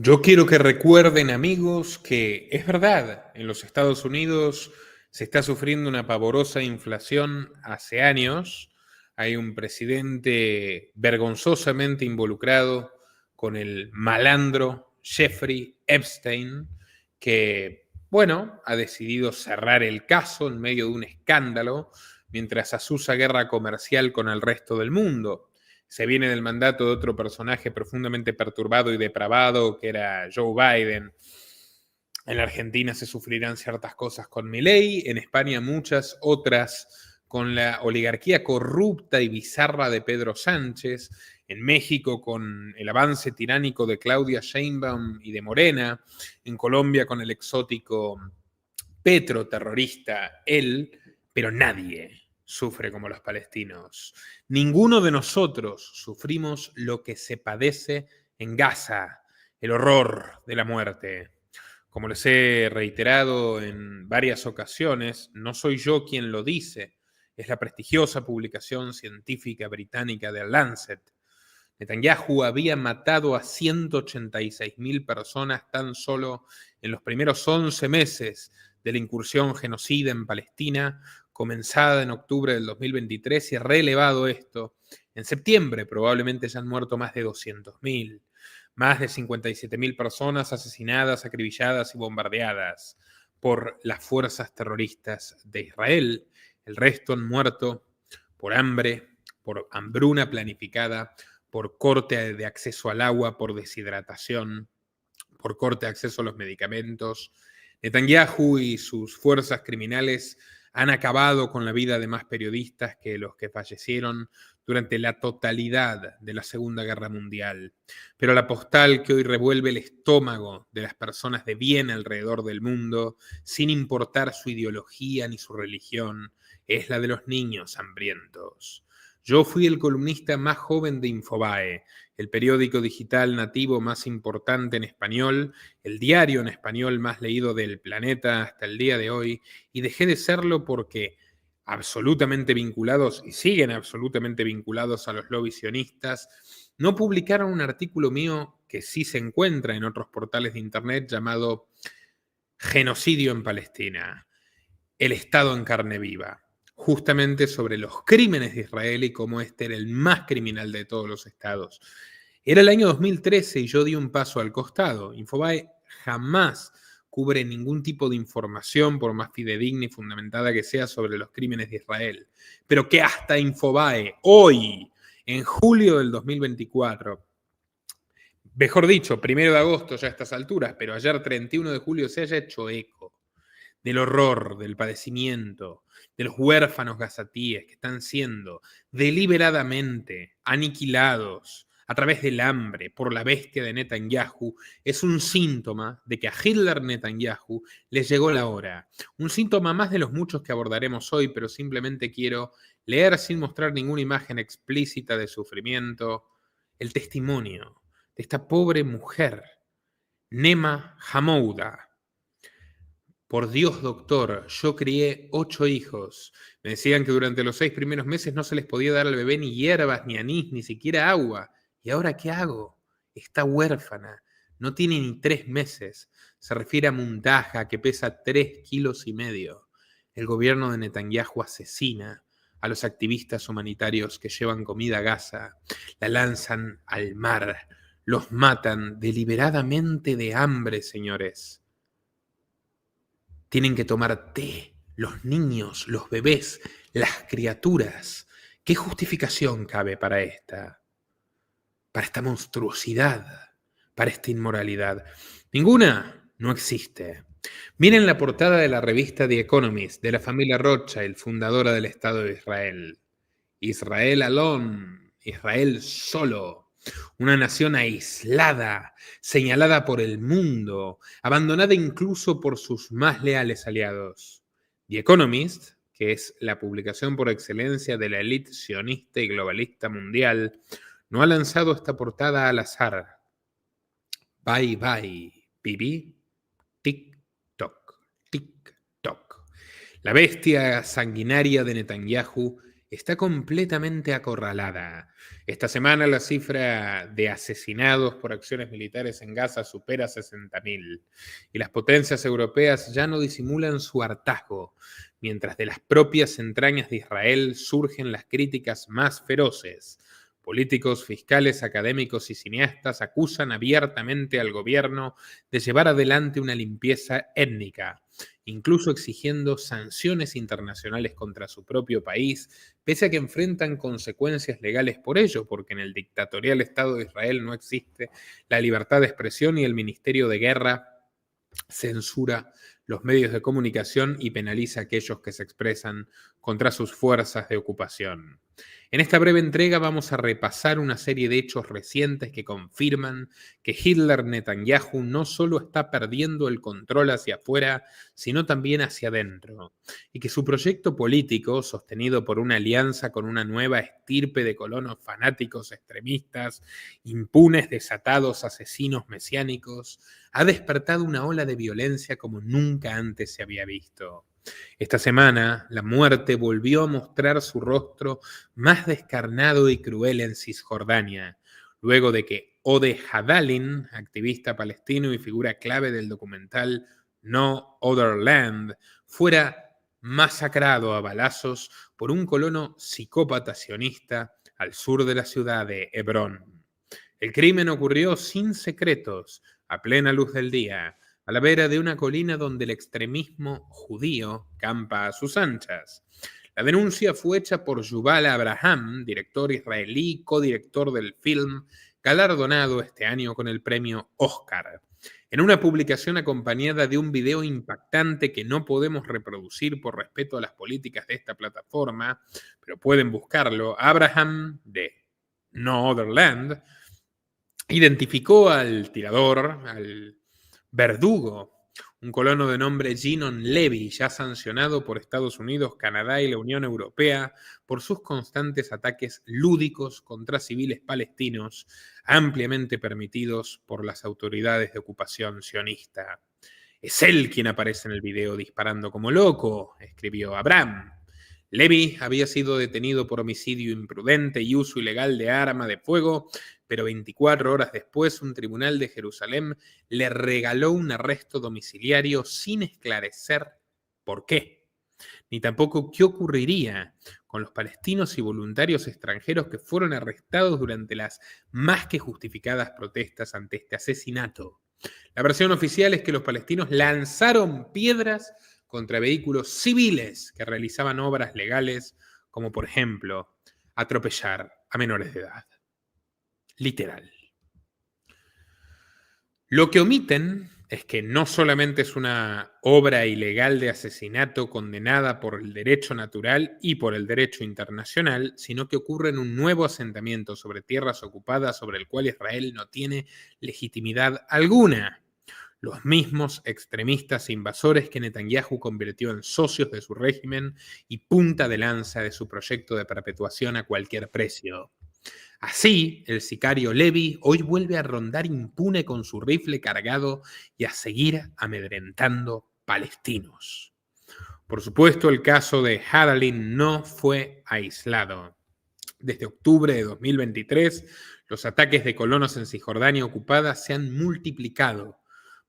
Yo quiero que recuerden, amigos, que es verdad, en los Estados Unidos se está sufriendo una pavorosa inflación hace años. Hay un presidente vergonzosamente involucrado con el malandro Jeffrey Epstein, que, bueno, ha decidido cerrar el caso en medio de un escándalo mientras asusa guerra comercial con el resto del mundo. Se viene del mandato de otro personaje profundamente perturbado y depravado, que era Joe Biden. En la Argentina se sufrirán ciertas cosas con Milei, en España muchas otras con la oligarquía corrupta y bizarra de Pedro Sánchez, en México con el avance tiránico de Claudia Sheinbaum y de Morena, en Colombia con el exótico Petro terrorista, él, pero nadie sufre como los palestinos. Ninguno de nosotros sufrimos lo que se padece en Gaza, el horror de la muerte. Como les he reiterado en varias ocasiones, no soy yo quien lo dice, es la prestigiosa publicación científica británica The Lancet. Netanyahu había matado a 186.000 personas tan solo en los primeros 11 meses de la incursión genocida en Palestina, comenzada en octubre del 2023 y relevado esto. En septiembre probablemente ya han muerto más de 200.000, más de 57.000 personas asesinadas, acribilladas y bombardeadas por las fuerzas terroristas de Israel. El resto han muerto por hambre, por hambruna planificada, por corte de acceso al agua, por deshidratación, por corte de acceso a los medicamentos. Netanyahu y sus fuerzas criminales han acabado con la vida de más periodistas que los que fallecieron durante la totalidad de la Segunda Guerra Mundial. Pero la postal que hoy revuelve el estómago de las personas de bien alrededor del mundo, sin importar su ideología ni su religión, es la de los niños hambrientos. Yo fui el columnista más joven de Infobae, el periódico digital nativo más importante en español, el diario en español más leído del planeta hasta el día de hoy, y dejé de serlo porque absolutamente vinculados, y siguen absolutamente vinculados a los lobbies sionistas, no publicaron un artículo mío que sí se encuentra en otros portales de internet llamado Genocidio en Palestina, el Estado en carne viva, justamente sobre los crímenes de Israel y cómo este era el más criminal de todos los estados. Era el año 2013 y yo di un paso al costado. Infobae jamás cubre ningún tipo de información, por más fidedigna y fundamentada que sea, sobre los crímenes de Israel. Pero que hasta Infobae, hoy, en julio del 2024, mejor dicho, 1 de agosto ya a estas alturas, pero ayer 31 de julio se haya hecho eco del horror, del padecimiento, de los huérfanos gazatíes que están siendo deliberadamente aniquilados a través del hambre por la bestia de Netanyahu, es un síntoma de que a Hitler Netanyahu le llegó la hora. Un síntoma más de los muchos que abordaremos hoy, pero simplemente quiero leer sin mostrar ninguna imagen explícita de sufrimiento el testimonio de esta pobre mujer, Nema Hamouda. Por Dios, doctor, yo crié 8 hijos. Me decían que durante los 6 primeros meses no se les podía dar al bebé ni hierbas, ni anís, ni siquiera agua. ¿Y ahora qué hago? Está huérfana. No tiene ni 3 meses. Se refiere a Muntaja, que pesa 3,5 kilos. El gobierno de Netanyahu asesina a los activistas humanitarios que llevan comida a Gaza. La lanzan al mar. Los matan deliberadamente de hambre, señores. Tienen que tomar té, los niños, los bebés, las criaturas. ¿Qué justificación cabe para esta monstruosidad, para esta inmoralidad? Ninguna, no existe. Miren la portada de la revista The Economist, de la familia Rothschild, fundadora del Estado de Israel. Israel alone, Israel solo. Una nación aislada, señalada por el mundo, abandonada incluso por sus más leales aliados. The Economist, que es la publicación por excelencia de la élite sionista y globalista mundial, no ha lanzado esta portada al azar. Bye bye, Bibi. Tic-toc, tic-toc. La bestia sanguinaria de Netanyahu está completamente acorralada. Esta semana la cifra de asesinados por acciones militares en Gaza supera 60.000 y las potencias europeas ya no disimulan su hartazgo, mientras de las propias entrañas de Israel surgen las críticas más feroces. Políticos, fiscales, académicos y cineastas acusan abiertamente al gobierno de llevar adelante una limpieza étnica, incluso exigiendo sanciones internacionales contra su propio país, pese a que enfrentan consecuencias legales por ello, porque en el dictatorial Estado de Israel no existe la libertad de expresión y el Ministerio de Guerra censura los medios de comunicación y penaliza a aquellos que se expresan contra sus fuerzas de ocupación. En esta breve entrega vamos a repasar una serie de hechos recientes que confirman que Hitler Netanyahu no solo está perdiendo el control hacia afuera, sino también hacia adentro, y que su proyecto político, sostenido por una alianza con una nueva estirpe de colonos fanáticos extremistas, impunes, desatados, asesinos mesiánicos, ha despertado una ola de violencia como nunca antes se había visto. Esta semana, la muerte volvió a mostrar su rostro más descarnado y cruel en Cisjordania, luego de que Ode Hadalin, activista palestino y figura clave del documental No Other Land, fuera masacrado a balazos por un colono psicópata sionista al sur de la ciudad de Hebrón. El crimen ocurrió sin secretos, a plena luz del día, a la vera de una colina donde el extremismo judío campa a sus anchas. La denuncia fue hecha por Yuval Abraham, director israelí y codirector del film, galardonado este año con el premio Oscar. En una publicación acompañada de un video impactante que no podemos reproducir por respeto a las políticas de esta plataforma, pero pueden buscarlo, Abraham, de No Other Land, identificó al tirador, al verdugo, un colono de nombre Ginon Levy, ya sancionado por Estados Unidos, Canadá y la Unión Europea por sus constantes ataques lúdicos contra civiles palestinos, ampliamente permitidos por las autoridades de ocupación sionista. Es él quien aparece en el video disparando como loco, escribió Abraham. Levy había sido detenido por homicidio imprudente y uso ilegal de arma de fuego, pero 24 horas después un tribunal de Jerusalén le regaló un arresto domiciliario sin esclarecer por qué, ni tampoco qué ocurriría con los palestinos y voluntarios extranjeros que fueron arrestados durante las más que justificadas protestas ante este asesinato. La versión oficial es que los palestinos lanzaron piedras contra vehículos civiles que realizaban obras legales, como por ejemplo atropellar a menores de edad. Literal. Lo que omiten es que no solamente es una obra ilegal de asesinato condenada por el derecho natural y por el derecho internacional, sino que ocurre en un nuevo asentamiento sobre tierras ocupadas sobre el cual Israel no tiene legitimidad alguna. Los mismos extremistas invasores que Netanyahu convirtió en socios de su régimen y punta de lanza de su proyecto de perpetuación a cualquier precio. Así, el sicario Levy hoy vuelve a rondar impune con su rifle cargado y a seguir amedrentando palestinos. Por supuesto, el caso de Hadalin no fue aislado. Desde octubre de 2023, los ataques de colonos en Cisjordania ocupada se han multiplicado.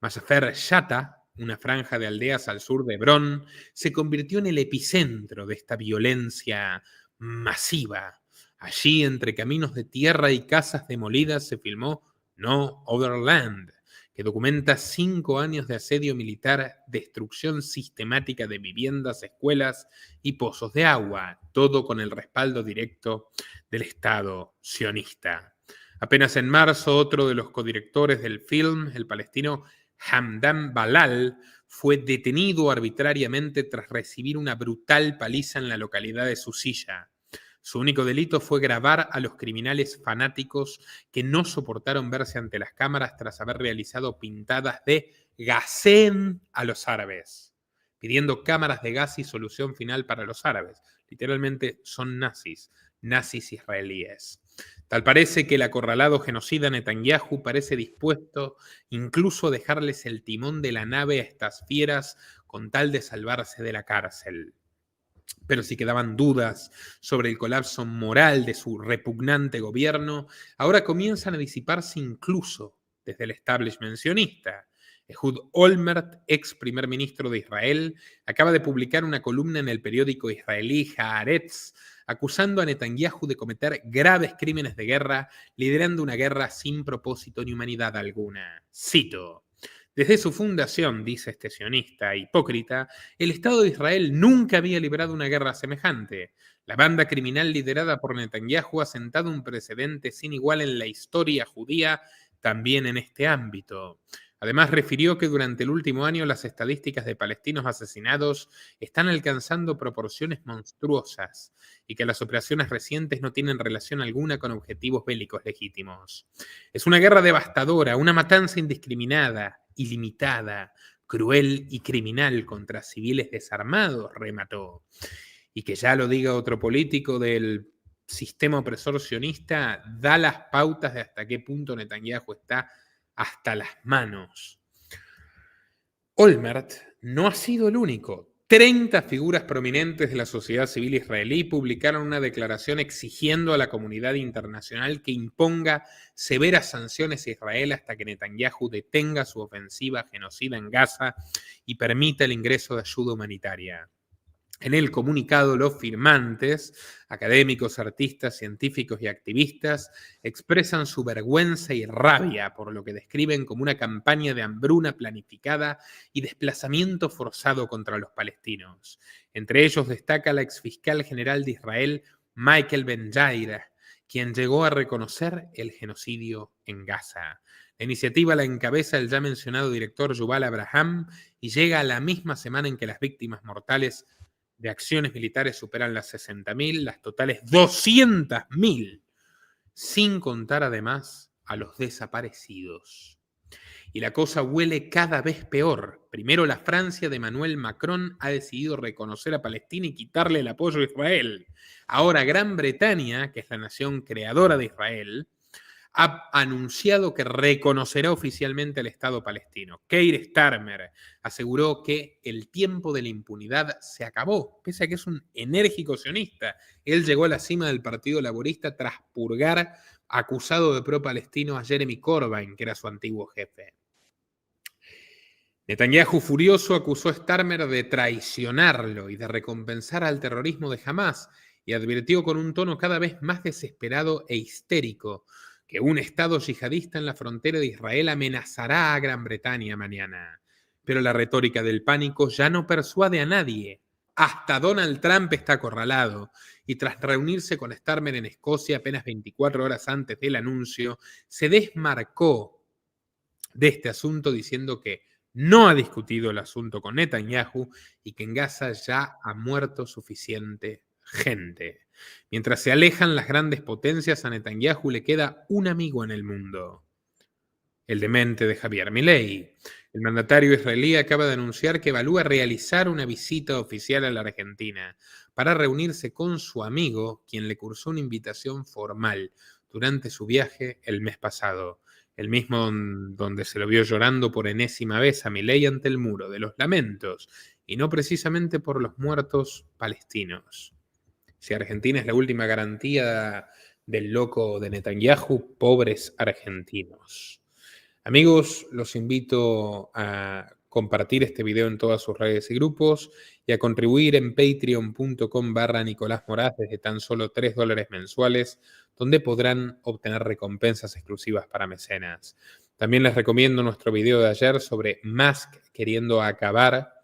Masafer Yatta, una franja de aldeas al sur de Hebrón, se convirtió en el epicentro de esta violencia masiva. Allí, entre caminos de tierra y casas demolidas, se filmó No Other Land, que documenta 5 años de asedio militar, destrucción sistemática de viviendas, escuelas y pozos de agua, todo con el respaldo directo del Estado sionista. Apenas en marzo, otro de los codirectores del film, el palestino Hamdan Balal, fue detenido arbitrariamente tras recibir una brutal paliza en la localidad de Susilla. Su único delito fue grabar a los criminales fanáticos que no soportaron verse ante las cámaras tras haber realizado pintadas de Gazén a los árabes, pidiendo cámaras de gas y solución final para los árabes. Literalmente son nazis israelíes. Tal parece que el acorralado genocida Netanyahu parece dispuesto incluso a dejarles el timón de la nave a estas fieras con tal de salvarse de la cárcel. Pero si quedaban dudas sobre el colapso moral de su repugnante gobierno, ahora comienzan a disiparse incluso desde el establishment sionista. Ehud Olmert, ex primer ministro de Israel, acaba de publicar una columna en el periódico israelí Haaretz acusando a Netanyahu de cometer graves crímenes de guerra, liderando una guerra sin propósito ni humanidad alguna. Cito: desde su fundación, dice este sionista hipócrita, el Estado de Israel nunca había librado una guerra semejante. La banda criminal liderada por Netanyahu ha sentado un precedente sin igual en la historia judía, también en este ámbito. Además, refirió que durante el último año las estadísticas de palestinos asesinados están alcanzando proporciones monstruosas y que las operaciones recientes no tienen relación alguna con objetivos bélicos legítimos. Es una guerra devastadora, una matanza indiscriminada, ilimitada, cruel y criminal contra civiles desarmados, remató. Y que ya lo diga otro político del sistema opresor sionista, da las pautas de hasta qué punto Netanyahu está hasta las manos. Olmert no ha sido el único. 30 figuras prominentes de la sociedad civil israelí publicaron una declaración exigiendo a la comunidad internacional que imponga severas sanciones a Israel hasta que Netanyahu detenga su ofensiva genocida en Gaza y permita el ingreso de ayuda humanitaria. En el comunicado, los firmantes, académicos, artistas, científicos y activistas, expresan su vergüenza y rabia por lo que describen como una campaña de hambruna planificada y desplazamiento forzado contra los palestinos. Entre ellos destaca la exfiscal general de Israel, Michael Ben-Yair, quien llegó a reconocer el genocidio en Gaza. La iniciativa la encabeza el ya mencionado director Yuval Abraham y llega a la misma semana en que las víctimas mortales de acciones militares superan las 60.000, las totales 200.000, sin contar además a los desaparecidos. Y la cosa huele cada vez peor. Primero, la Francia de Emmanuel Macron ha decidido reconocer a Palestina y quitarle el apoyo a Israel. Ahora, Gran Bretaña, que es la nación creadora de Israel, ha anunciado que reconocerá oficialmente al Estado palestino. Keir Starmer aseguró que el tiempo de la impunidad se acabó, pese a que es un enérgico sionista. Él llegó a la cima del Partido Laborista tras purgar acusado de pro-palestino a Jeremy Corbyn, que era su antiguo jefe. Netanyahu, furioso, acusó a Starmer de traicionarlo y de recompensar al terrorismo de Hamás y advirtió con un tono cada vez más desesperado e histérico que un Estado yihadista en la frontera de Israel amenazará a Gran Bretaña mañana. Pero la retórica del pánico ya no persuade a nadie. Hasta Donald Trump está acorralado y tras reunirse con Starmer en Escocia apenas 24 horas antes del anuncio, se desmarcó de este asunto diciendo que no ha discutido el asunto con Netanyahu y que en Gaza ya ha muerto suficiente gente. Mientras se alejan las grandes potencias, a Netanyahu le queda un amigo en el mundo: el demente de Javier Milei. El mandatario israelí acaba de anunciar que evalúa realizar una visita oficial a la Argentina para reunirse con su amigo, quien le cursó una invitación formal durante su viaje el mes pasado, el mismo donde se lo vio llorando por enésima vez a Milei ante el muro de los lamentos, y no precisamente por los muertos palestinos. Si Argentina es la última garantía del loco de Netanyahu, pobres argentinos. Amigos, los invito a compartir este video en todas sus redes y grupos y a contribuir en patreon.com/Nicolás Moraz desde tan solo $3 mensuales, donde podrán obtener recompensas exclusivas para mecenas. También les recomiendo nuestro video de ayer sobre Musk queriendo acabar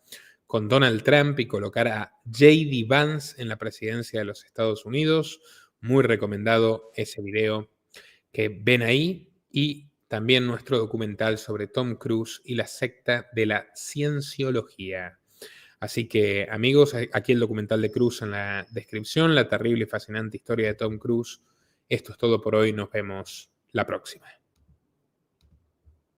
con Donald Trump y colocar a J.D. Vance en la presidencia de los Estados Unidos. Muy recomendado ese video que ven ahí, y también nuestro documental sobre Tom Cruise y la secta de la cienciología. Así que, amigos, aquí el documental de Cruise en la descripción, la terrible y fascinante historia de Tom Cruise. Esto es todo por hoy, nos vemos la próxima.